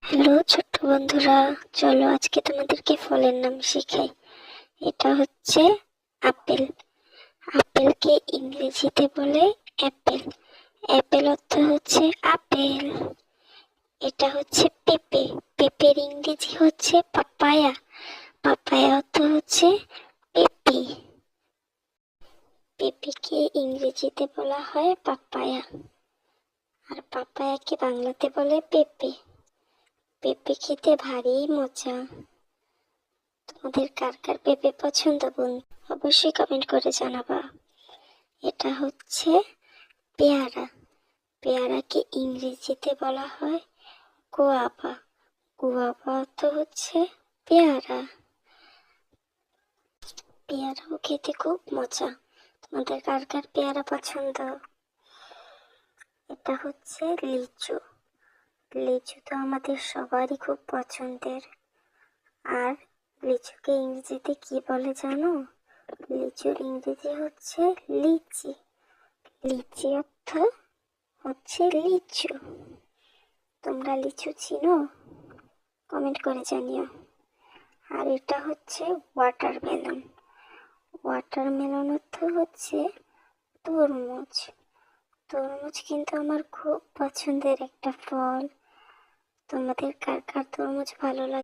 Hello ছোট্ট বন্ধুরা, চলো আজকে তোমাদেরকে ফলের নাম শেখাই। এটা হচ্ছে আপেল। আপেলকে ইংরেজিতে বলে অ্যাপেল। অ্যাপেল অর্থ হচ্ছে আপেল। এটা হচ্ছে পেঁপে। পেঁপের ইংরেজি হচ্ছে পাপায়া। পাপায়া অর্থ হচ্ছে পেঁপে। পেঁপেকে ইংরেজিতে বলা হয় পাপায়া, আর পাপায়াকে বাংলাতে বলে পেঁপে। পেঁপে খেতে ভারী মজা। তোমাদের কার কার পেঁপে পছন্দ বন্ধু, অবশ্যই কমেন্ট করে জানাবা। এটা হচ্ছে পেয়ারা। পেয়ারাকে ইংরেজিতে বলা হয় গোয়াভা। গোয়াভা অর্থ হচ্ছে পেয়ারা। পেয়ারাও খেতে খুব মজা। তোমাদের কার কার পেয়ারা পছন্দ? এটা হচ্ছে লিচু। লিচু তো আমাদের সবারই খুব পছন্দের। আর লিচুকে ইংরেজিতে কি বলে জানো? লিচুর ইংরেজি হচ্ছে লিচি। লিচি অর্থ হচ্ছে লিচু। তোমরা লিচু চিনো? কমেন্ট করে জানিও। আর এটা হচ্ছে ওয়াটারমেলন। ওয়াটারমেলন অর্থ হচ্ছে তরমুজ। তরমুজ কিন্তু আমার খুব পছন্দের একটা ফল। তোমাদের কার কার তরমুজ ভালো লাগে?